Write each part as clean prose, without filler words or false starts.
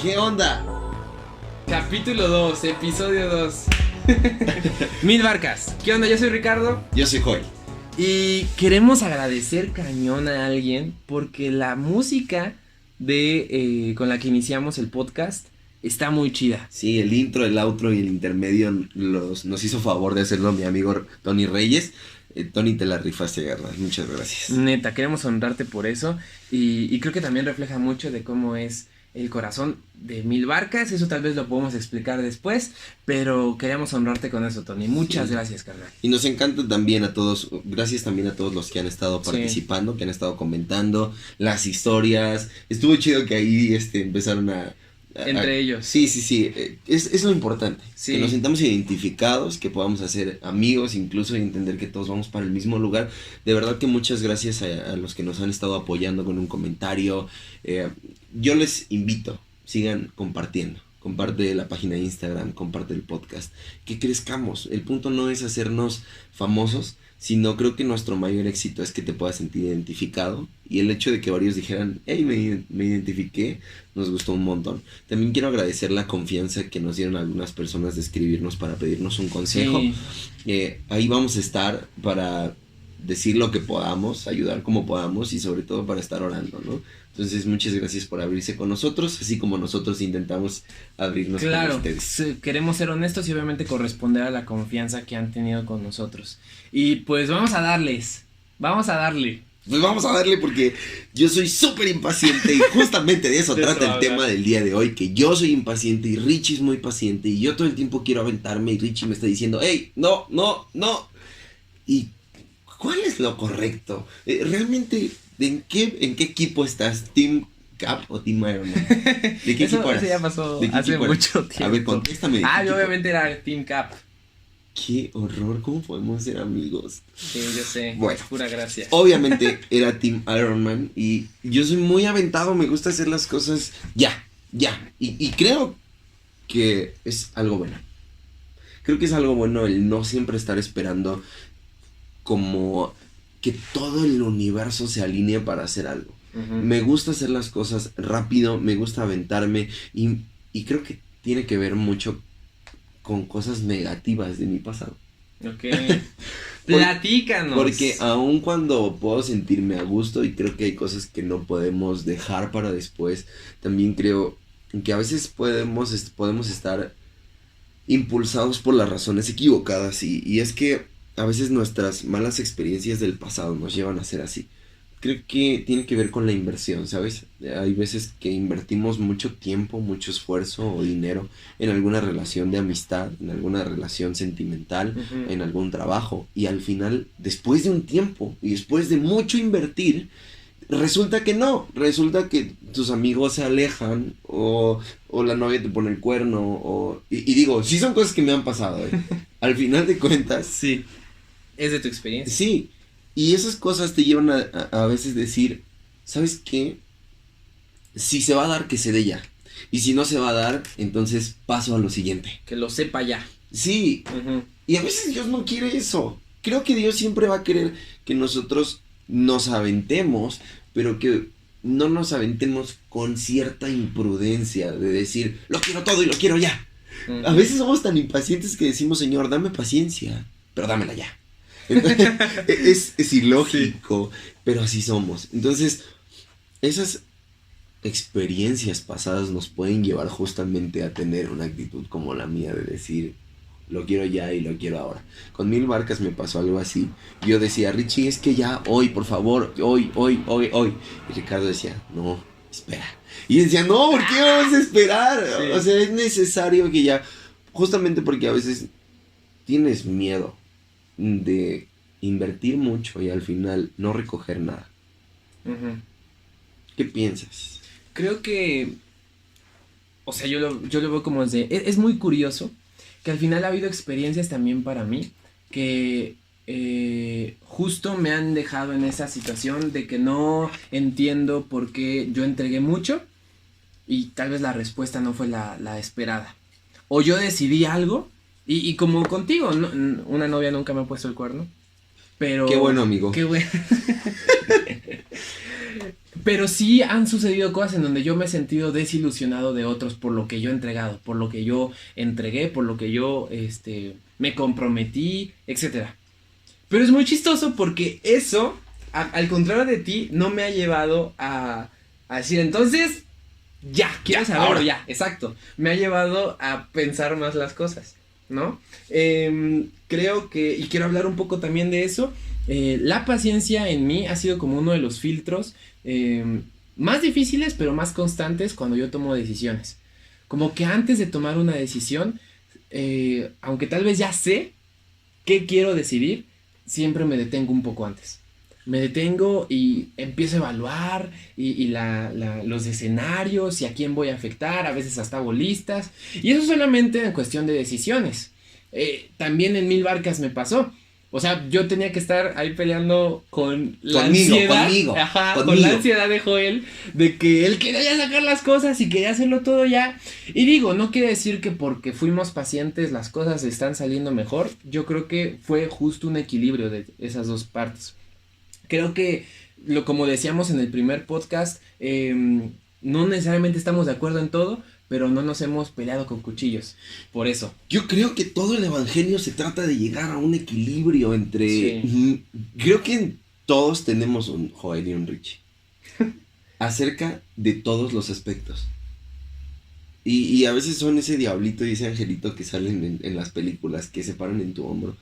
¿Qué onda? Capítulo 2, episodio 2. Mil Barcas. ¿Qué onda? Yo soy Ricardo. Yo soy Joy. Y queremos agradecer cañón a alguien porque la música con la que iniciamos el podcast está muy chida. Sí, el intro, el outro y el intermedio nos hizo favor de hacerlo mi amigo Tony Reyes. Tony, te la rifaste, garra. Muchas gracias. Neta, queremos honrarte por eso. Y creo que también refleja mucho de cómo es el corazón de Mil Barcas. Eso tal vez lo podemos explicar después, pero queremos honrarte con eso, Tony. Muchas gracias, carnal. Y nos encanta también a todos, gracias también a todos los que han estado participando, que han estado comentando las historias. Estuvo chido que ahí empezaron entre ellos. Sí, es lo importante, sí. Que nos sintamos identificados, que podamos hacer amigos incluso y entender que todos vamos para el mismo lugar. De verdad que muchas gracias a los que nos han estado apoyando con un comentario. Yo les invito, sigan compartiendo. Comparte la página de Instagram, comparte el podcast, que crezcamos. El punto no es hacernos famosos, sino creo que nuestro mayor éxito es que te puedas sentir identificado. Y el hecho de que varios dijeran, hey, me identifiqué, nos gustó un montón. También quiero agradecer la confianza que nos dieron algunas personas de escribirnos para pedirnos un consejo. Sí. Ahí vamos a estar para decir lo que podamos, ayudar como podamos y sobre todo para estar orando, ¿no? Entonces, muchas gracias por abrirse con nosotros, así como nosotros intentamos abrirnos con ustedes. Claro, queremos ser honestos y obviamente corresponder a la confianza que han tenido con nosotros. Y pues vamos a darle. Pues vamos a darle porque yo soy súper impaciente y justamente de eso trata el tema del día de hoy, que yo soy impaciente y Richie es muy paciente y yo todo el tiempo quiero aventarme y Richie me está diciendo, hey, no. ¿Y cuál es lo correcto? Realmente... ¿En qué equipo estás? ¿Team Cap o Team Iron Man? ¿De qué equipo eras? Eso ya pasó hace mucho tiempo. A ver, contéstame. Yo obviamente era Team Cap. Qué horror, ¿cómo podemos ser amigos? Sí, yo sé. Bueno, pura gracia. Obviamente era Team Iron Man y yo soy muy aventado, me gusta hacer las cosas ya. Y creo que es algo bueno. Creo que es algo bueno el no siempre estar esperando como... que todo el universo se alinee para hacer algo. Uh-huh. Me gusta hacer las cosas rápido, me gusta aventarme y creo que tiene que ver mucho con cosas negativas de mi pasado. Ok. Platícanos. Porque aun cuando puedo sentirme a gusto y creo que hay cosas que no podemos dejar para después, también creo que a veces podemos estar impulsados por las razones equivocadas y es que a veces nuestras malas experiencias del pasado nos llevan a ser así. Creo que tiene que ver con la inversión, ¿sabes? Hay veces que invertimos mucho tiempo, mucho esfuerzo o dinero en alguna relación de amistad, en alguna relación sentimental, uh-huh. En algún trabajo. Y al final, después de un tiempo y después de mucho invertir, resulta que no. Resulta que tus amigos se alejan o la novia te pone el cuerno. Y digo, sí son cosas que me han pasado, ¿eh? Al final de cuentas. Sí. Es de tu experiencia. Sí, y esas cosas te llevan a veces decir, ¿sabes qué? Si se va a dar, que se dé ya. Y si no se va a dar, entonces paso a lo siguiente. Que lo sepa ya. Sí, uh-huh. Y a veces Dios no quiere eso. Creo que Dios siempre va a querer que nosotros nos aventemos, pero que no nos aventemos con cierta imprudencia de decir, lo quiero todo y lo quiero ya. Uh-huh. A veces somos tan impacientes que decimos, Señor, dame paciencia, pero dámela ya. Es ilógico, sí. Pero así somos. Entonces, esas experiencias pasadas nos pueden llevar justamente a tener una actitud como la mía de decir, lo quiero ya y lo quiero ahora. Con Mil Barcas me pasó algo así. Yo decía, Richie, es que ya, hoy, por favor, hoy. Y Ricardo decía, no, espera. Y yo decía, no, ¿por qué vamos a esperar? Sí. O sea, es necesario que ya, justamente porque a veces tienes miedo de invertir mucho y al final no recoger nada. Uh-huh. ¿Qué piensas? Creo que, o sea, yo lo veo como es muy curioso que al final ha habido experiencias también para mí que justo me han dejado en esa situación de que no entiendo por qué yo entregué mucho y tal vez la respuesta no fue la esperada. O yo decidí algo. Y como contigo, no, una novia nunca me ha puesto el cuerno, pero... Qué bueno, amigo. Qué bueno. Pero sí han sucedido cosas en donde yo me he sentido desilusionado de otros por lo que yo he entregado, por lo que yo entregué, por lo que yo me comprometí, etcétera. Pero es muy chistoso porque eso, al contrario de ti, no me ha llevado a decir, entonces, ya, quiero saberlo, ya, exacto. Me ha llevado a pensar más las cosas, ¿no? Creo que, y quiero hablar un poco también de eso, la paciencia en mí ha sido como uno de los filtros más difíciles, pero más constantes cuando yo tomo decisiones. Como que antes de tomar una decisión, aunque tal vez ya sé qué quiero decidir, siempre me detengo un poco antes. Me detengo y empiezo a evaluar los escenarios y a quién voy a afectar, a veces hasta hago listas. Y eso solamente en cuestión de decisiones. También en Mil Barcas me pasó. O sea, yo tenía que estar ahí peleando con la ansiedad. Conmigo. Con la ansiedad de Joel, de que él quería ya sacar las cosas y quería hacerlo todo ya. Y digo, no quiere decir que porque fuimos pacientes las cosas están saliendo mejor. Yo creo que fue justo un equilibrio de esas dos partes. Creo que, como decíamos en el primer podcast, no necesariamente estamos de acuerdo en todo, pero no nos hemos peleado con cuchillos. Por eso. Yo creo que todo el evangelio se trata de llegar a un equilibrio entre... Sí. Creo que todos tenemos un Joel y un Richie. Acerca de todos los aspectos. Y a veces son ese diablito y ese angelito que salen en las películas, que se paran en tu hombro.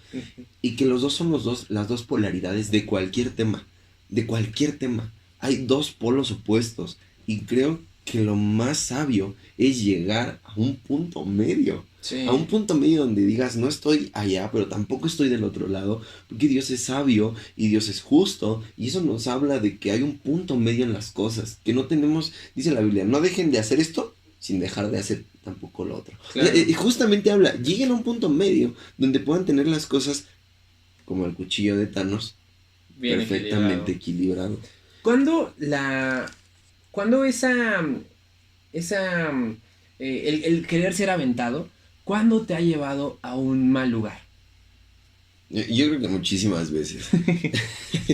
Y que los dos son las dos polaridades de cualquier tema. De cualquier tema. Hay dos polos opuestos. Y creo que lo más sabio es llegar a un punto medio. Sí. A un punto medio donde digas, no estoy allá, pero tampoco estoy del otro lado. Porque Dios es sabio y Dios es justo. Y eso nos habla de que hay un punto medio en las cosas. Que no tenemos, dice la Biblia, no dejen de hacer esto sin dejar de hacer tampoco lo otro. Claro. Y justamente habla, lleguen a un punto medio donde puedan tener las cosas como el cuchillo de Thanos, bien perfectamente equilibrado. ¿Cuándo el querer ser aventado, cuándo te ha llevado a un mal lugar? Yo creo que muchísimas veces.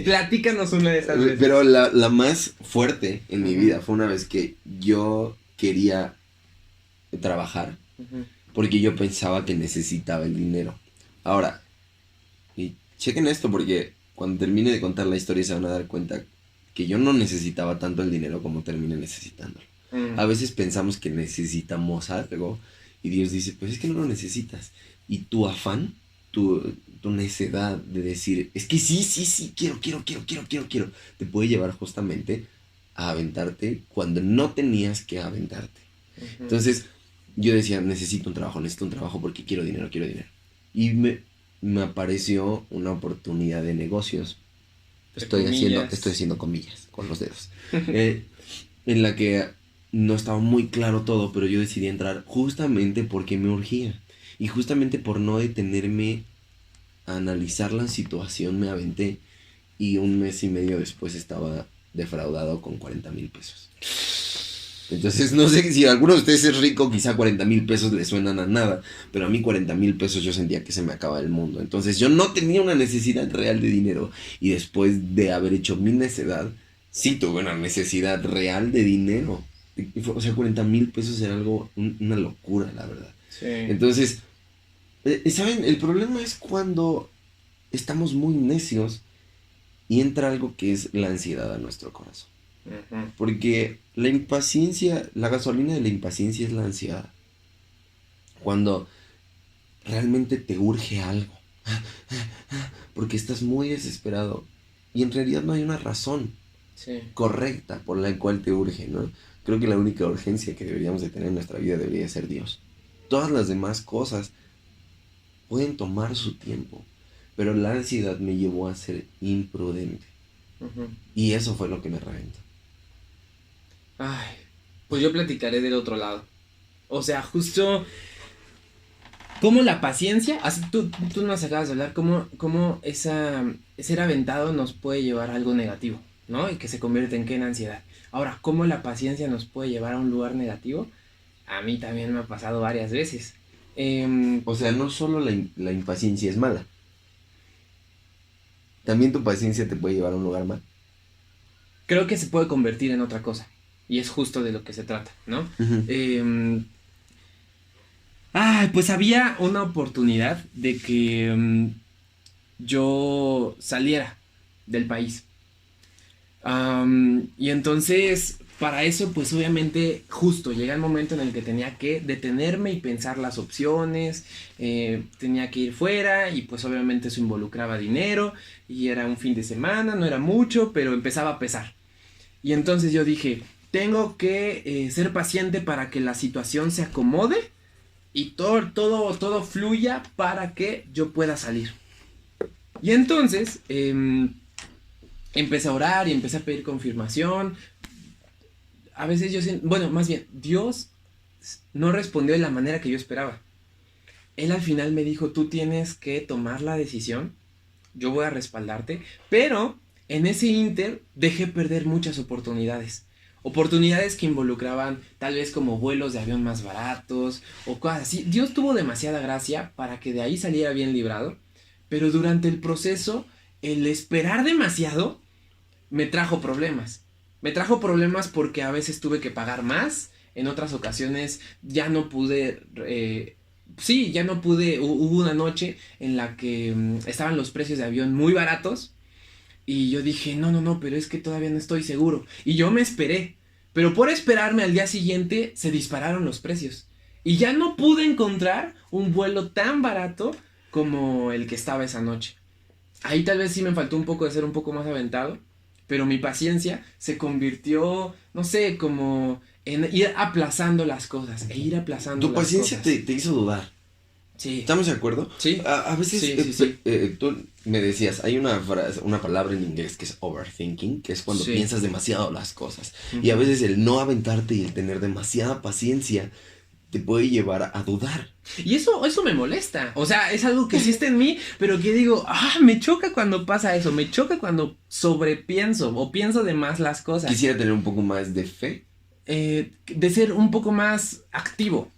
Platícanos una de esas veces. Pero la más fuerte en mi vida fue una vez que yo quería trabajar porque yo pensaba que necesitaba el dinero. Ahora, y chequen esto porque cuando termine de contar la historia se van a dar cuenta que yo no necesitaba tanto el dinero como terminé necesitándolo. A veces pensamos que necesitamos algo y Dios dice, pues es que no lo necesitas. Y tu afán, tu necedad de decir, es que sí, quiero, te puede llevar justamente a aventarte cuando no tenías que aventarte. Entonces, yo decía, necesito un trabajo porque quiero dinero. Y me apareció una oportunidad de negocios. Estoy haciendo comillas con los dedos. En la que no estaba muy claro todo, pero yo decidí entrar justamente porque me urgía. Y justamente por no detenerme a analizar la situación me aventé. Y 1 mes y medio después estaba defraudado con 40,000 pesos. Entonces no sé si alguno de ustedes es rico, quizá 40,000 pesos le suenan a nada, pero a mí 40,000 pesos yo sentía que se me acaba el mundo. Entonces yo no tenía una necesidad real de dinero y después de haber hecho mi necedad, sí tuve una necesidad real de dinero. O sea, 40,000 pesos era algo, una locura, la verdad. Sí. Entonces, ¿saben? El problema es cuando estamos muy necios y entra algo que es la ansiedad a nuestro corazón. Porque la impaciencia, la gasolina de la impaciencia es la ansiedad. Cuando realmente te urge algo. Porque estás muy desesperado. Y en realidad no hay una razón correcta por la cual te urge, ¿no? Creo que la única urgencia que deberíamos de tener en nuestra vida debería ser Dios. Todas las demás cosas pueden tomar su tiempo. Pero la ansiedad me llevó a ser imprudente. Y eso fue lo que me reventó. Ay, pues yo platicaré del otro lado. O sea, justo como la paciencia, así tú nos acabas de hablar, cómo ser aventado nos puede llevar a algo negativo, ¿no? Y que se convierte en ansiedad. Ahora, cómo la paciencia nos puede llevar a un lugar negativo, a mí también me ha pasado varias veces. O sea, no solo la impaciencia es mala. También tu paciencia te puede llevar a un lugar mal. creo que se puede convertir en otra cosa. Y es justo de lo que se trata, ¿no? Pues había una oportunidad de que yo saliera del país. Y entonces, para eso, pues obviamente, justo llega el momento en el que tenía que detenerme y pensar las opciones, tenía que ir fuera y pues obviamente eso involucraba dinero y era un fin de semana, no era mucho, pero empezaba a pesar. Y entonces yo dije, tengo que ser paciente para que la situación se acomode y todo fluya para que yo pueda salir. Y entonces empecé a orar y empecé a pedir confirmación. A veces yo siento, bueno, más bien, Dios no respondió de la manera que yo esperaba. Él al final me dijo, tú tienes que tomar la decisión, yo voy a respaldarte, pero en ese ínter dejé perder muchas oportunidades. Oportunidades que involucraban tal vez como vuelos de avión más baratos o cosas así. Dios tuvo demasiada gracia para que de ahí saliera bien librado, pero durante el proceso, el esperar demasiado me trajo problemas. Me trajo problemas porque a veces tuve que pagar más, en otras ocasiones ya no pude, ya no pude, hubo una noche en la que estaban los precios de avión muy baratos y yo dije, no, pero es que todavía no estoy seguro. Y yo me esperé, pero por esperarme al día siguiente se dispararon los precios. Y ya no pude encontrar un vuelo tan barato como el que estaba esa noche. Ahí tal vez sí me faltó un poco de ser un poco más aventado, pero mi paciencia se convirtió, no sé, como en ir aplazando las cosas, e ir aplazando Tu las paciencia cosas. te hizo dudar. Sí. ¿Estamos de acuerdo? Sí. A veces Sí. tú me decías, hay una frase, una palabra en inglés que es overthinking, que es cuando Sí. piensas demasiado las cosas. Y a veces el no aventarte y el tener demasiada paciencia te puede llevar a dudar. Y eso me molesta. O sea, es algo que sí está en mí, pero que digo, me choca cuando pasa eso. Me choca cuando sobrepienso o pienso de más las cosas. Quisiera tener un poco más de fe. De ser un poco más activo.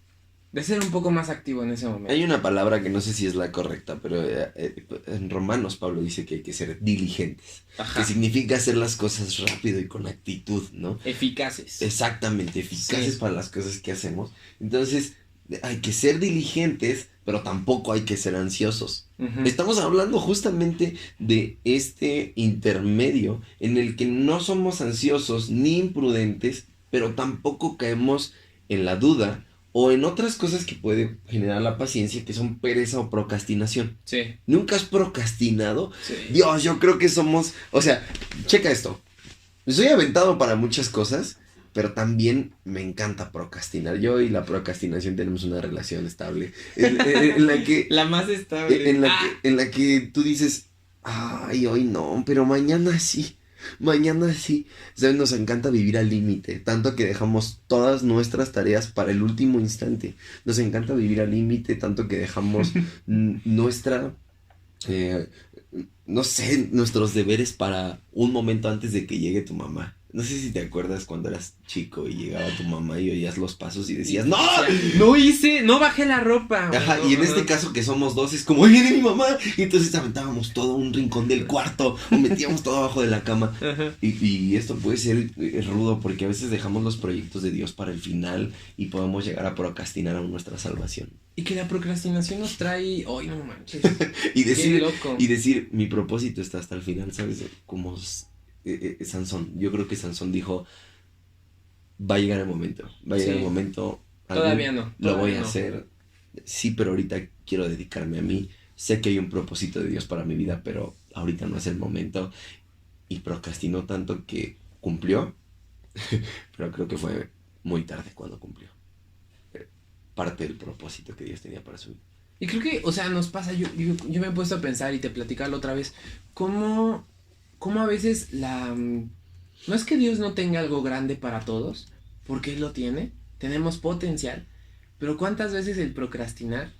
De ser un poco más activo en ese momento. Hay una palabra que no sé si es la correcta, pero en Romanos Pablo dice que hay que ser diligentes. Ajá. Que significa hacer las cosas rápido y con actitud, ¿no? Eficaces. Exactamente, eficaces para las cosas que hacemos. Entonces, hay que ser diligentes, pero tampoco hay que ser ansiosos. Estamos hablando justamente de este intermedio en el que no somos ansiosos ni imprudentes, pero tampoco caemos en la duda o en otras cosas que puede generar la paciencia, que son pereza o procrastinación. Sí. ¿Nunca has procrastinado? Sí. Dios, yo creo que somos... O sea, checa esto. Soy aventado para muchas cosas, pero también me encanta procrastinar. Yo y la procrastinación tenemos una relación estable. En la que... La más estable. En la que tú dices, ay, hoy no, pero mañana sí. Mañana sí. ¿Sabes? Nos encanta vivir al límite, tanto que dejamos todas nuestras tareas para el último instante. Nos encanta vivir al límite, tanto que dejamos nuestra... no sé, nuestros deberes para un momento antes de que llegue tu mamá. No sé si te acuerdas cuando eras chico y llegaba tu mamá y oías los pasos y decías, ¡no! No bajé la ropa. Ajá, y en este caso que somos dos, es como, ¡ay, viene mi mamá! Y entonces aventábamos todo un rincón del cuarto o metíamos todo abajo de la cama. Y esto puede ser rudo porque a veces dejamos los proyectos de Dios para el final y podemos llegar a procrastinar aún nuestra salvación. Y que la procrastinación nos trae, ¡ay, no manches! y decir, Qué loco. Y decir, mi propósito está hasta el final, ¿sabes? Como Sansón. Yo creo que Sansón dijo, va a llegar el momento, va a llegar el momento. Todavía no. Lo voy a hacer. Sí, pero ahorita quiero dedicarme a mí. Sé que hay un propósito de Dios para mi vida, pero ahorita no es el momento. Y procrastinó tanto que cumplió, pero creo que fue muy tarde cuando cumplió parte del propósito que Dios tenía para su vida. Y creo que, o sea, nos pasa, yo me he puesto a pensar y te platicarlo otra vez, cómo a veces no es que Dios no tenga algo grande para todos, porque Él lo tiene, tenemos potencial, pero cuántas veces el procrastinar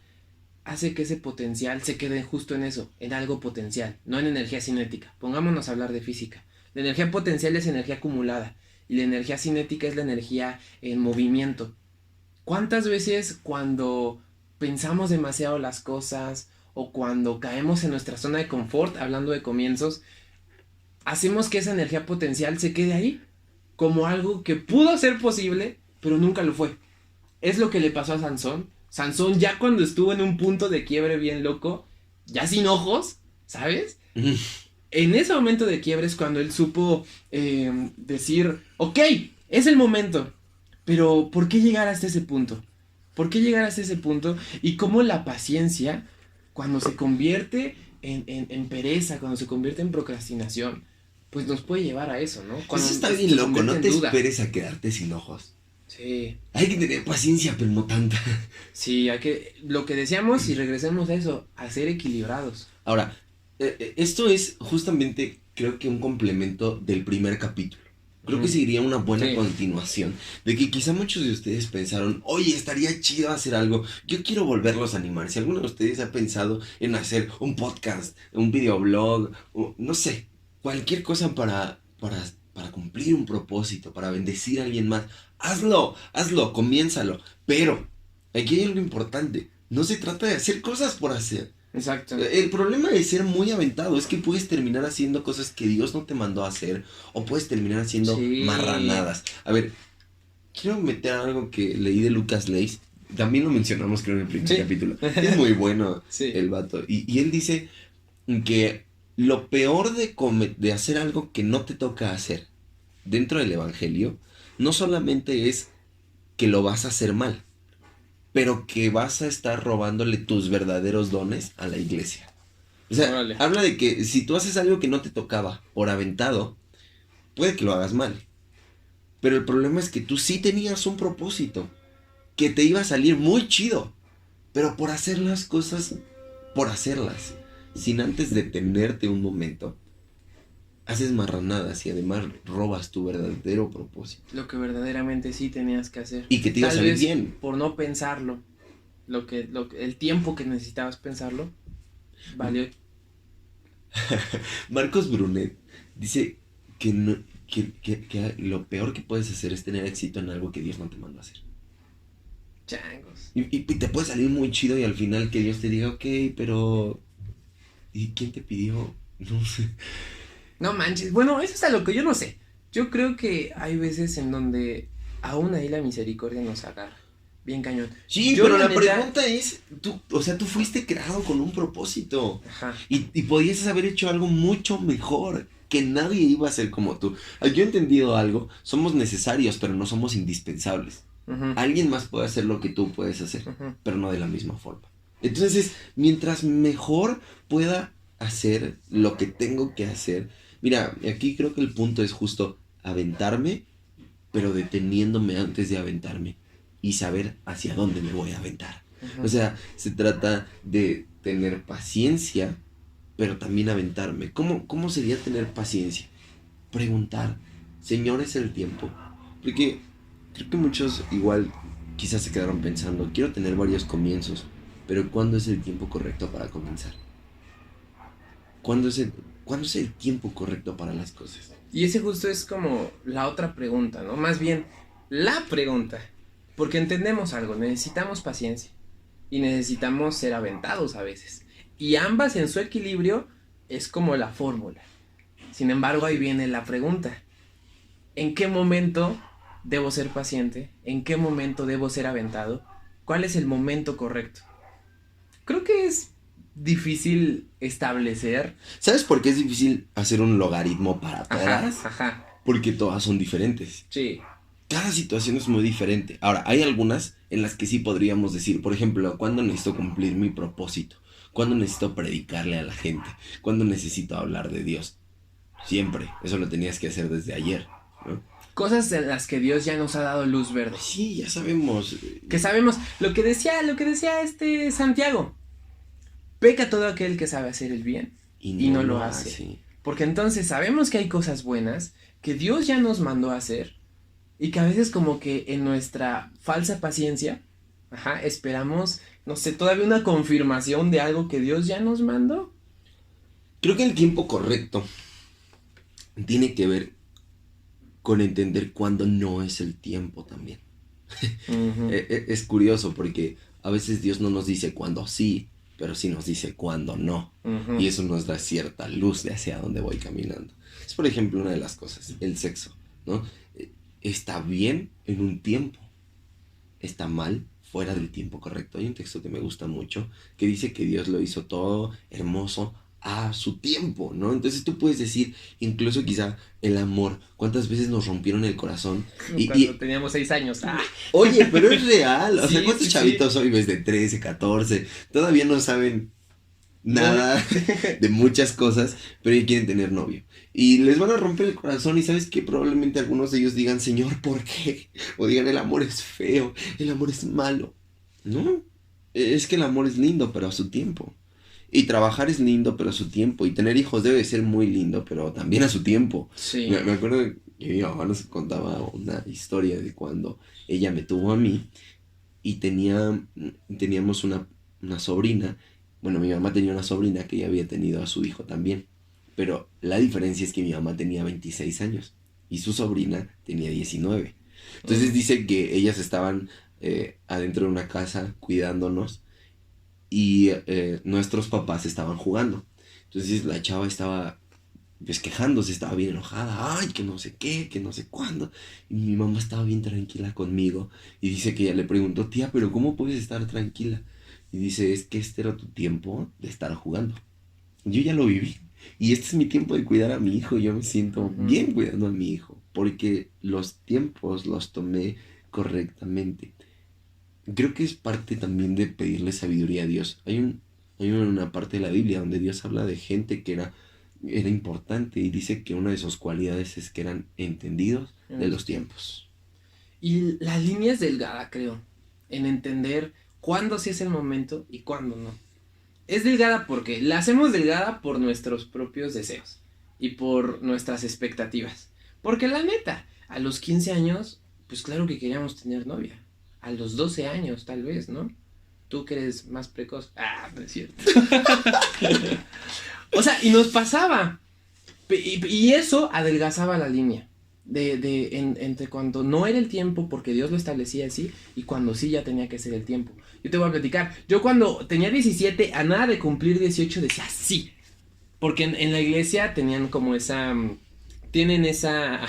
hace que ese potencial se quede justo en eso, en algo potencial, no en energía cinética. Pongámonos a hablar de física. La energía potencial es energía acumulada y la energía cinética es la energía en movimiento. ¿Cuántas veces cuando pensamos demasiado las cosas o cuando caemos en nuestra zona de confort, hablando de comienzos, hacemos que esa energía potencial se quede ahí, como algo que pudo ser posible, pero nunca lo fue. Es lo que le pasó a Sansón. Sansón ya cuando estuvo en un punto de quiebre bien loco, ya sin ojos, ¿sabes? En ese momento de quiebre es cuando él supo decir, ok, es el momento, pero ¿por qué llegar hasta ese punto? ¿Por qué llegar hasta ese punto? Y cómo la paciencia, cuando se convierte en pereza, cuando se convierte en procrastinación, pues nos puede llevar a eso, ¿no? Cuando Eso está bien loco, no te esperes a quedarte sin ojos. Sí. Hay que tener paciencia, pero no tanta. Sí, hay que, lo que decíamos y regresemos a eso, a ser equilibrados. Ahora, esto es justamente, creo que un complemento del primer capítulo. Creo que sería una buena continuación. De que quizá muchos de ustedes pensaron, oye, estaría chido hacer algo. Yo quiero volverlos a animar. Si alguno de ustedes ha pensado en hacer un podcast, un videoblog, no sé, cualquier cosa para cumplir un propósito, para bendecir a alguien más, hazlo, comiénzalo. Pero aquí hay algo importante. No se trata de hacer cosas por hacer. Exacto. El problema de ser muy aventado es que puedes terminar haciendo cosas que Dios no te mandó a hacer, o puedes terminar haciendo marranadas. A ver, quiero meter algo que leí de Lucas Leis. También lo mencionamos, creo, en el primer capítulo. Es muy bueno el vato. Y él dice que lo peor de hacer algo que no te toca hacer dentro del evangelio no solamente es que lo vas a hacer mal, pero que vas a estar robándole tus verdaderos dones a la iglesia. O sea, habla de que si tú haces algo que no te tocaba por aventado, puede que lo hagas mal. Pero el problema es que tú sí tenías un propósito, que te iba a salir muy chido, pero por hacer las cosas, por hacerlas, sin antes detenerte un momento, haces marranadas y además robas tu verdadero propósito. Lo que verdaderamente sí tenías que hacer. Y que te iba a salir bien. Por no pensarlo, el tiempo que necesitabas pensarlo, valió. Marcos Brunet dice que lo peor que puedes hacer es tener éxito en algo que Dios no te mandó a hacer. Changos. Y te puede salir muy chido y al final que Dios te diga, ok, pero... ¿y quién te pidió? No sé. No manches, bueno, eso es a lo que yo no sé. Yo creo que hay veces en donde aún ahí la misericordia nos agarra. Bien cañón. Sí, pero la pregunta es, tú fuiste creado con un propósito. Ajá. Y podías haber hecho algo mucho mejor, que nadie iba a ser como tú. Yo he entendido algo, somos necesarios, pero no somos indispensables. Uh-huh. Alguien más puede hacer lo que tú puedes hacer, uh-huh, pero no de la misma forma. Entonces, mientras mejor pueda hacer lo que tengo que hacer, mira, aquí creo que el punto es justo aventarme, pero deteniéndome antes de aventarme y saber hacia dónde me voy a aventar. Uh-huh. O sea, se trata de tener paciencia, pero también aventarme. ¿Cómo sería tener paciencia? Preguntar, Señor, ¿es el tiempo? Porque creo que muchos igual quizás se quedaron pensando, quiero tener varios comienzos, pero ¿cuándo es el tiempo correcto para comenzar? ¿Cuándo es el tiempo correcto para las cosas? Y ese justo es como la otra pregunta, ¿no? Más bien, la pregunta. Porque entendemos algo, necesitamos paciencia y necesitamos ser aventados a veces. Y ambas en su equilibrio es como la fórmula. Sin embargo, ahí viene la pregunta. ¿En qué momento debo ser paciente? ¿En qué momento debo ser aventado? ¿Cuál es el momento correcto? Creo que es difícil establecer. ¿Sabes por qué es difícil hacer un logaritmo para todas? Ajá. Porque todas son diferentes. Sí. Cada situación es muy diferente. Ahora, hay algunas en las que sí podríamos decir, por ejemplo, ¿cuándo necesito cumplir mi propósito? ¿Cuándo necesito predicarle a la gente? ¿Cuándo necesito hablar de Dios? Siempre. Eso lo tenías que hacer desde ayer, ¿no? Cosas en las que Dios ya nos ha dado luz verde. Sí, ya sabemos. Que sabemos lo que decía Santiago. Peca todo aquel que sabe hacer el bien y no lo hace. Sí. Porque entonces sabemos que hay cosas buenas que Dios ya nos mandó a hacer y que a veces como que en nuestra falsa paciencia, esperamos, no sé, todavía una confirmación de algo que Dios ya nos mandó. Creo que el tiempo correcto tiene que ver con entender cuándo no es el tiempo también. Uh-huh. Es curioso porque a veces Dios no nos dice cuándo sí, pero sí nos dice cuándo no. Ujú. Y eso nos da cierta luz de hacia dónde voy caminando. Es, por ejemplo, una de las cosas, el sexo, ¿no? Está bien en un tiempo, está mal fuera del tiempo correcto. Hay un texto que me gusta mucho que dice que Dios lo hizo todo hermoso a su tiempo, ¿no? Entonces tú puedes decir, incluso quizá el amor, ¿cuántas veces nos rompieron el corazón? Cuando teníamos 6 años. Oye, pero es real, o sea, Sí, ¿cuántos sí, chavitos hoy ves de 13, 14? Todavía no saben nada de muchas cosas, pero ya quieren tener novio. Y les van a romper el corazón y sabes que probablemente algunos de ellos digan, Señor, ¿por qué? O digan, el amor es feo, el amor es malo. No, es que el amor es lindo, pero a su tiempo. Y trabajar es lindo, pero a su tiempo. Y tener hijos debe ser muy lindo, pero también a su tiempo. Sí. Me acuerdo que mi mamá nos contaba una historia de cuando ella me tuvo a mí y teníamos una sobrina. Bueno, mi mamá tenía una sobrina que ya había tenido a su hijo también. Pero la diferencia es que mi mamá tenía 26 años y su sobrina tenía 19. Entonces dice que ellas estaban adentro de una casa cuidándonos y nuestros papás estaban jugando. Entonces la chava estaba pues quejándose, estaba bien enojada, ay, que no sé qué, que no sé cuándo. Y mi mamá estaba bien tranquila conmigo y dice que ella le preguntó, tía, pero ¿cómo puedes estar tranquila? Y dice, es que este era tu tiempo de estar jugando. Yo ya lo viví y este es mi tiempo de cuidar a mi hijo. Yo me siento bien cuidando a mi hijo porque los tiempos los tomé correctamente. Creo que es parte también de pedirle sabiduría a Dios. Hay una parte de la Biblia donde Dios habla de gente que era importante y dice que una de sus cualidades es que eran entendidos de los tiempos. Y la línea es delgada, creo, en entender cuándo sí es el momento y cuándo no. Es delgada porque la hacemos delgada por nuestros propios deseos y por nuestras expectativas. Porque la neta, a los 15 años, pues claro que queríamos tener novia. A los 12 años, tal vez, ¿no? Tú que eres más precoz. No es cierto. O sea, y nos pasaba. Y eso adelgazaba la línea. Entre cuando no era el tiempo porque Dios lo establecía así y cuando sí ya tenía que ser el tiempo. Yo te voy a platicar. Yo cuando tenía 17, a nada de cumplir 18 decía sí. Porque en la iglesia tenían como tienen esa,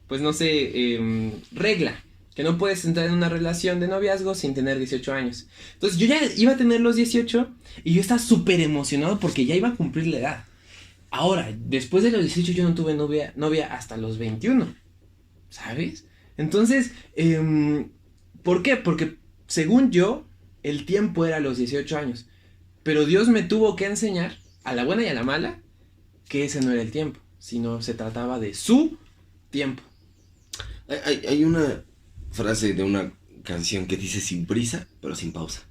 pues no sé, regla. Que no puedes entrar en una relación de noviazgo sin tener 18 años. Entonces yo ya iba a tener los 18 y yo estaba súper emocionado porque ya iba a cumplir la edad. Ahora, después de los 18 yo no tuve novia hasta los 21, ¿sabes? Entonces, ¿por qué? Porque según yo, el tiempo era los 18 años. Pero Dios me tuvo que enseñar, a la buena y a la mala, que ese no era el tiempo, sino se trataba de su tiempo. Hay una frase de una canción que dice sin prisa, pero sin pausa.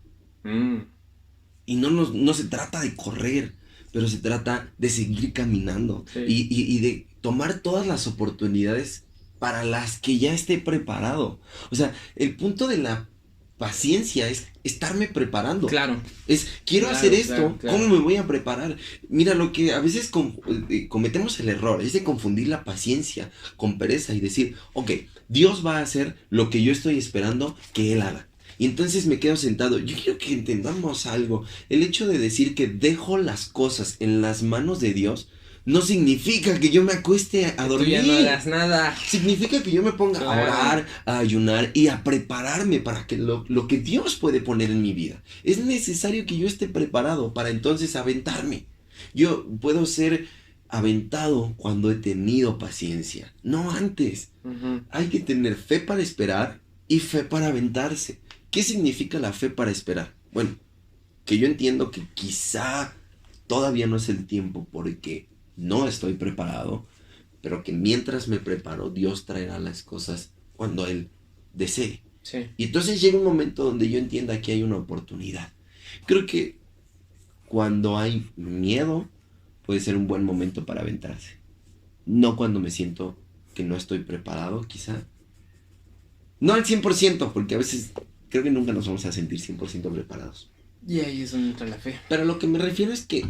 Y no se trata de correr, pero se trata de seguir caminando. Sí. Y de tomar todas las oportunidades para las que ya esté preparado. O sea, el punto de la paciencia es estarme preparando. Claro. Quiero hacer esto, claro. ¿cómo me voy a preparar? Mira, lo que a veces cometemos el error es de confundir la paciencia con pereza y decir, ok, Dios va a hacer lo que yo estoy esperando que Él haga. Y entonces me quedo sentado. Yo quiero que entendamos algo. El hecho de decir que dejo las cosas en las manos de Dios no significa que yo me acueste a dormir. Tú ya no hagas nada. Significa que yo me ponga a orar, a ayunar y a prepararme para que lo que Dios puede poner en mi vida. Es necesario que yo esté preparado para entonces aventarme. Yo puedo ser aventado cuando he tenido paciencia, no antes. Hay que tener fe para esperar y fe para aventarse. ¿Qué significa la fe para esperar? Bueno, que yo entiendo que quizá todavía no es el tiempo porque no estoy preparado, pero que mientras me preparo, Dios traerá las cosas cuando Él desee. Sí. Y entonces llega un momento donde yo entienda que hay una oportunidad. Creo que cuando hay miedo, puede ser un buen momento para aventarse. No cuando me siento que no estoy preparado, quizá. No al 100%, porque a veces creo que nunca nos vamos a sentir 100% preparados. Y ahí es donde entra la fe. Pero lo que me refiero es que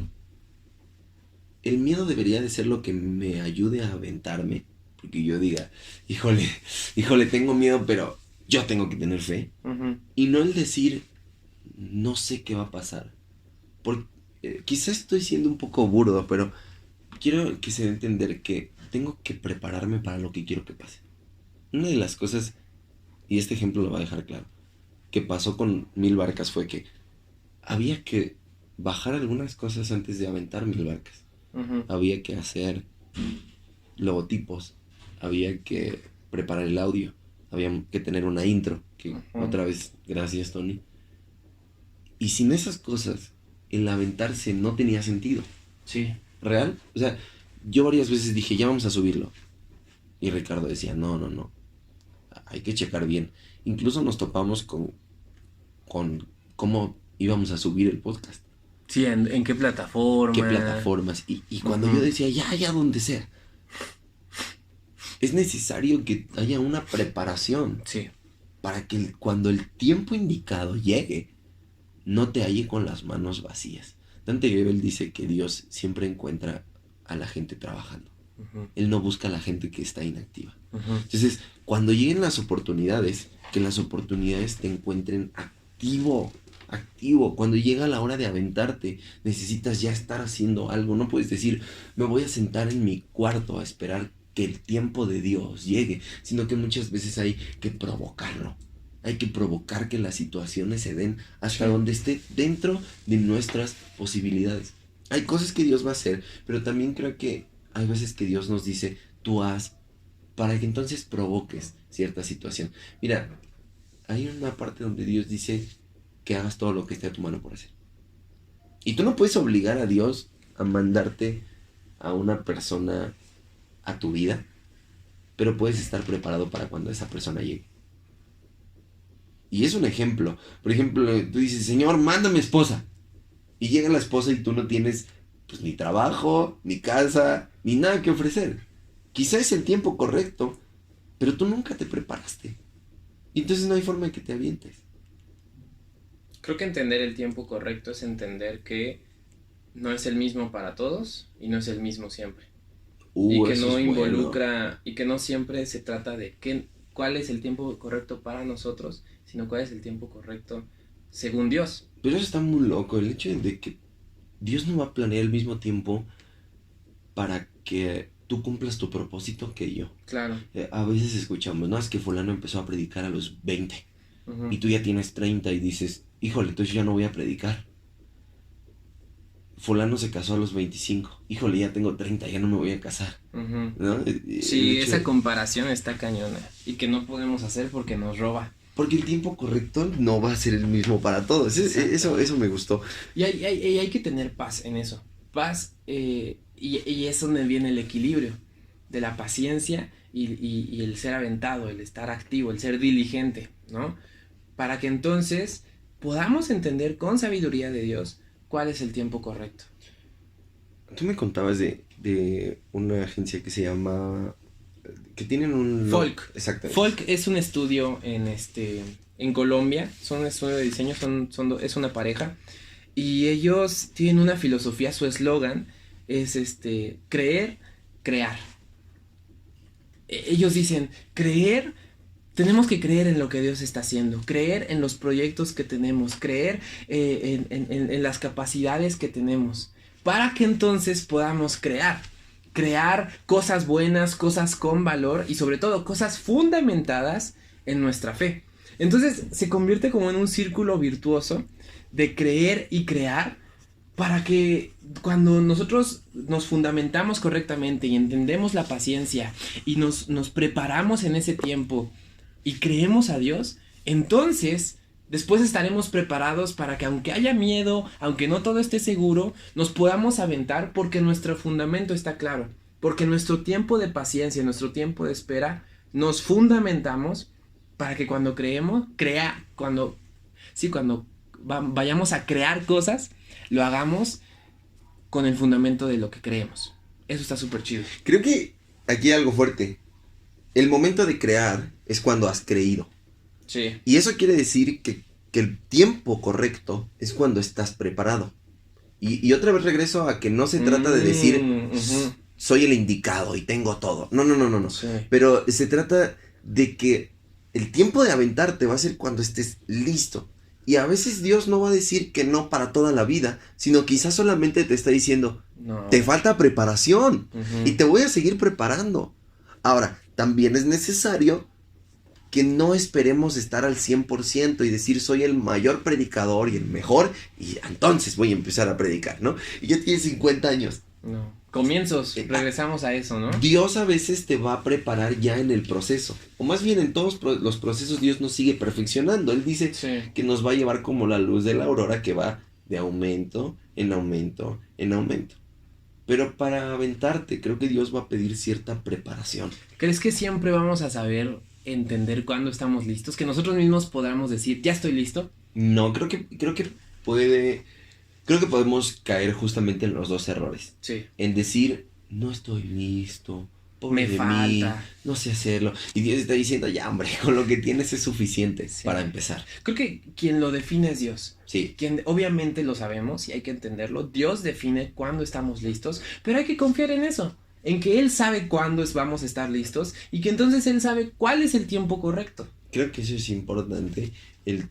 el miedo debería de ser lo que me ayude a aventarme. Porque yo diga, híjole, tengo miedo, pero yo tengo que tener fe. Y no el decir, no sé qué va a pasar. Quizás estoy siendo un poco burdo, pero quiero que se dé a entender que tengo que prepararme para lo que quiero que pase. Una de las cosas, y este ejemplo lo va a dejar claro, que pasó con 1000 barcas fue que había que bajar algunas cosas antes de aventar 1000 barcas. Uh-huh. Había que hacer logotipos, había que preparar el audio, había que tener una intro, que otra vez, gracias Tony. Y sin esas cosas, el aventarse no tenía sentido. Sí. ¿Real? O sea, yo varias veces dije, ya vamos a subirlo. Y Ricardo decía, no, hay que checar bien. Incluso nos topamos con cómo íbamos a subir el podcast. Sí, ¿en qué plataforma? ¿Qué plataformas? Y cuando yo decía, ya donde sea. Es necesario que haya una preparación. Sí. Para que cuando el tiempo indicado llegue, no te halle con las manos vacías. Dante Gebel dice que Dios siempre encuentra a la gente trabajando. Uh-huh. Él no busca a la gente que está inactiva. Uh-huh. Entonces, cuando lleguen las oportunidades, que las oportunidades te encuentren activo. Cuando llega la hora de aventarte, necesitas ya estar haciendo algo. No puedes decir, me voy a sentar en mi cuarto a esperar que el tiempo de Dios llegue, sino que muchas veces hay que provocarlo. Hay que provocar que las situaciones se den hasta donde esté dentro de nuestras posibilidades. Hay cosas que Dios va a hacer, pero también creo que hay veces que Dios nos dice, tú haz, para que entonces provoques cierta situación. Mira, hay una parte donde Dios dice que hagas todo lo que esté a tu mano por hacer. Y tú no puedes obligar a Dios a mandarte a una persona a tu vida, pero puedes estar preparado para cuando esa persona llegue. Y es un ejemplo. Por ejemplo, tú dices, Señor, mándame esposa. Y llega la esposa y tú no tienes pues ni trabajo, ni casa, ni nada que ofrecer. Quizá es el tiempo correcto, pero tú nunca te preparaste. Y entonces no hay forma de que te avientes. Creo que entender el tiempo correcto es entender que no es el mismo para todos y no es el mismo siempre. Y que no involucra, bueno. Y que no siempre se trata de cuál es el tiempo correcto para nosotros, sino cuál es el tiempo correcto según Dios. Pero eso está muy loco, el hecho de que Dios no va a planear el mismo tiempo para que tú cumplas tu propósito que yo. Claro. A veces escuchamos, no, es que fulano empezó a predicar a los 20 uh-huh. y tú ya tienes 30 y dices, híjole, entonces ya no voy a predicar. Fulano se casó a los 25, híjole, ya tengo 30, ya no me voy a casar. Uh-huh. ¿No? Sí, esa comparación está cañona y que no podemos hacer porque nos roba. Porque el tiempo correcto no va a ser el mismo para todos. Eso me gustó. Y hay que tener paz en eso. Paz, y es donde viene el equilibrio de la paciencia y el ser aventado, el estar activo, el ser diligente, ¿no? Para que entonces podamos entender con sabiduría de Dios cuál es el tiempo correcto. Tú me contabas de una agencia que se llama... que tienen un... Folk. Exactamente. Folk es un estudio en Colombia. Son un estudio de diseño, es una pareja. Y ellos tienen una filosofía, su eslogan es creer, crear. Ellos dicen, tenemos que creer en lo que Dios está haciendo, creer en los proyectos que tenemos, creer en las capacidades que tenemos, para que entonces podamos crear cosas buenas, cosas con valor y sobre todo cosas fundamentadas en nuestra fe. Entonces se convierte como en un círculo virtuoso de creer y crear para que cuando nosotros nos fundamentamos correctamente y entendemos la paciencia y nos preparamos en ese tiempo y creemos a Dios, entonces después estaremos preparados para que aunque haya miedo, aunque no todo esté seguro, nos podamos aventar porque nuestro fundamento está claro. Porque nuestro tiempo de paciencia, nuestro tiempo de espera, nos fundamentamos para que cuando cuando vayamos a crear cosas, lo hagamos con el fundamento de lo que creemos. Eso está súper chido. Creo que aquí hay algo fuerte. El momento de crear es cuando has creído. Sí. Y eso quiere decir que el tiempo correcto es cuando estás preparado. Y otra vez regreso a que no se trata de decir soy el indicado y tengo todo. No. Sí. Pero se trata de que el tiempo de aventarte va a ser cuando estés listo. Y a veces Dios no va a decir que no para toda la vida, sino quizás solamente te está diciendo, No. te falta preparación y Ujú. te voy a seguir preparando. Ahora, también es necesario que no esperemos estar al 100% y decir soy el mayor predicador y el mejor y entonces voy a empezar a predicar, ¿no? Y ya tienes 50 años. No. Comienzos, regresamos a eso, ¿no? Dios a veces te va a preparar ya en el proceso. O más bien en todos los procesos Dios nos sigue perfeccionando. Él dice Sí. que nos va a llevar como la luz de la aurora que va de aumento en aumento en aumento. Pero para aventarte creo que Dios va a pedir cierta preparación. ¿Crees que siempre vamos a saber entender cuándo estamos listos? Que nosotros mismos podamos decir, ya estoy listo. No, creo que podemos caer justamente en los dos errores. Sí. En decir, no estoy listo, pobre Me de falta. mí, no sé hacerlo. Y Dios está diciendo, ya hombre, con lo que tienes es suficiente Sí. para empezar. Creo que quien lo define es Dios. Sí, Quien obviamente lo sabemos y hay que entenderlo. Dios define cuándo estamos listos, pero hay que confiar en eso. En que Él sabe cuándo vamos a estar listos y que entonces Él sabe cuál es el tiempo correcto. creo que eso es importante, el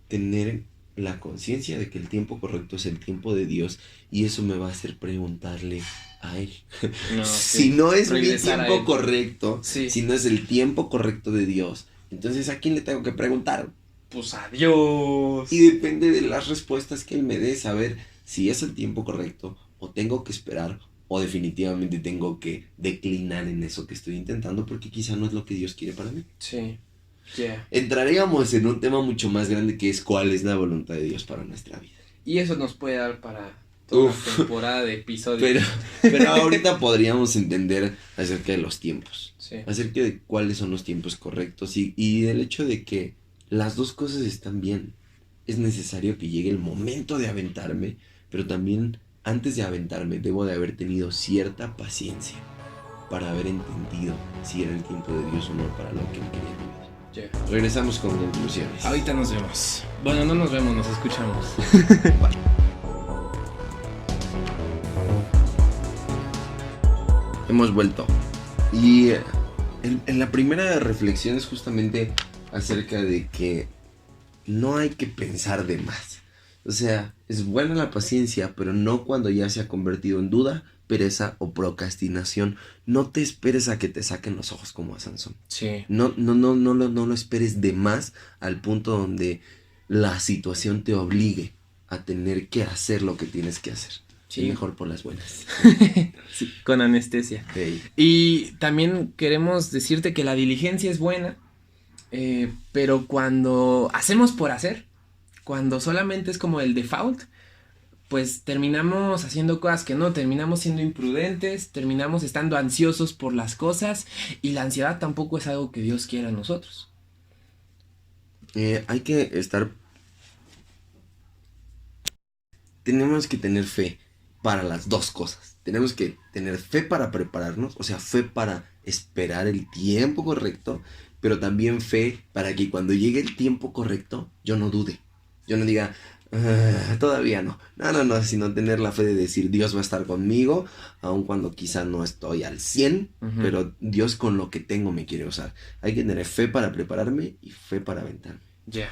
tener la conciencia de que el tiempo correcto es el tiempo de Dios y eso me va a hacer preguntarle a Él. No, Si no es mi regresar a tiempo Él. correcto, Sí. si no es el tiempo correcto de Dios, entonces ¿a quién le tengo que preguntar? Pues adiós. Y depende de las respuestas que Él me dé, saber si es el tiempo correcto o tengo que esperar o definitivamente tengo que declinar en eso que estoy intentando porque quizá no es lo que Dios quiere para mí. Sí. Yeah. Entraríamos en un tema mucho más grande que es cuál es la voluntad de Dios para nuestra vida. Y eso nos puede dar para toda Uf. una temporada de episodios. Pero ahorita podríamos entender acerca de los tiempos, Sí. acerca de cuáles son los tiempos correctos y del hecho de que las dos cosas están bien. Es necesario que llegue el momento de aventarme, pero también antes de aventarme debo de haber tenido cierta paciencia para haber entendido si era el tiempo de Dios o no para lo que Él quería en mi vida. Yeah. Regresamos con conclusiones. Ahorita nos vemos. Bueno, no nos vemos, nos escuchamos. Hemos vuelto. Y en la primera reflexión es justamente acerca de que no hay que pensar de más. O sea, es buena la paciencia, pero no cuando ya se ha convertido en duda, pereza o procrastinación. No te esperes a que te saquen los ojos como a Sansón. Sí. No lo esperes de más al punto donde la situación te obligue a tener que hacer lo que tienes que hacer. Sí. Es mejor por las buenas. Sí, con anestesia. Hey. Y también queremos decirte que la diligencia es buena, pero cuando hacemos por hacer, cuando solamente es como el default, pues terminamos haciendo cosas que no, terminamos siendo imprudentes, terminamos estando ansiosos por las cosas y la ansiedad tampoco es algo que Dios quiera en nosotros. Hay que estar... Tenemos que tener fe para las dos cosas. Tenemos que tener fe para prepararnos, o sea, fe para esperar el tiempo correcto, pero también fe para que cuando llegue el tiempo correcto, yo no dude. Yo no diga, todavía no. No, sino tener la fe de decir, Dios va a estar conmigo, aun cuando quizá no estoy al 100, pero Dios con lo que tengo me quiere usar. Hay que tener fe para prepararme y fe para aventarme. Ya.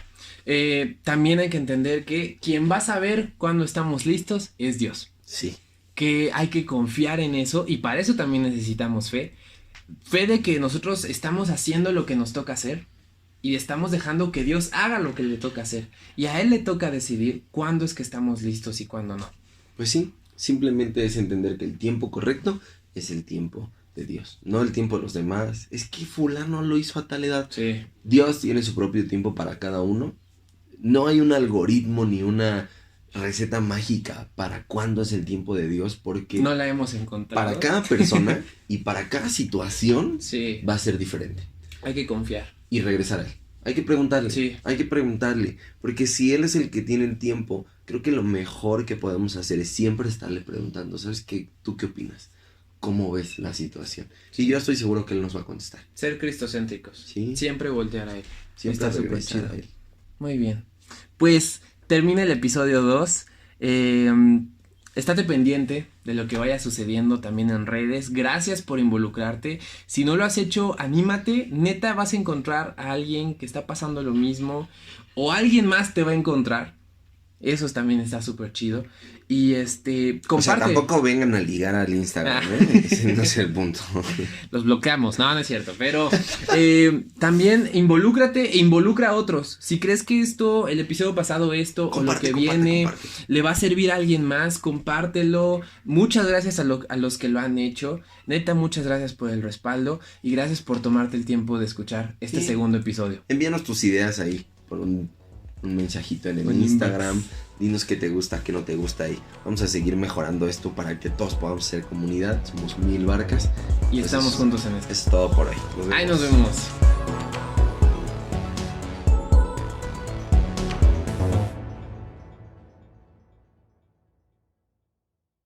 También hay que entender que quien va a saber cuándo estamos listos es Dios. Sí. Que hay que confiar en eso y para eso también necesitamos fe. Fe de que nosotros estamos haciendo lo que nos toca hacer y estamos dejando que Dios haga lo que le toca hacer. Y a Él le toca decidir cuándo es que estamos listos y cuándo no. Pues sí, simplemente es entender que el tiempo correcto es el tiempo de Dios, no el tiempo de los demás. Es que fulano lo hizo a tal edad. Sí. Dios tiene su propio tiempo para cada uno. No hay un algoritmo ni una receta mágica para cuándo es el tiempo de Dios, porque No la hemos encontrado. para cada persona y para cada situación Sí. va a ser diferente. Hay que confiar. Y regresar a Él. Hay que preguntarle. Sí. Hay que preguntarle. Porque si Él es el que tiene el tiempo, creo que lo mejor que podemos hacer es siempre estarle preguntando, ¿sabes qué? ¿Tú qué opinas? ¿Cómo ves la situación? Y yo estoy seguro que Él nos va a contestar. Ser cristocéntricos. Sí. Siempre voltear a Él. Siempre Está súper regresar chido. a Él. Muy bien. Pues termina el episodio 2. estate pendiente de lo que vaya sucediendo también en redes. Gracias por involucrarte. Si no lo has hecho, anímate. Neta, vas a encontrar a alguien que está pasando lo mismo. O alguien más te va a encontrar. Eso también está súper chido. Y comparte. O sea, tampoco vengan a ligar al Instagram, ¿eh? Ese no es el punto. Los bloqueamos, no es cierto. Pero también involúcrate e involucra a otros. Si crees que el episodio pasado comparte, o lo que viene, le va a servir a alguien más, compártelo. Muchas gracias a los que lo han hecho. Neta, muchas gracias por el respaldo. Y gracias por tomarte el tiempo de escuchar este segundo episodio. Envíanos tus ideas ahí por un mensajito en el Instagram. Dinos qué te gusta, qué no te gusta, y vamos a seguir mejorando esto para que todos podamos ser comunidad. Somos 1000 barcas y estamos juntos en esto. Es todo por hoy. Nos vemos.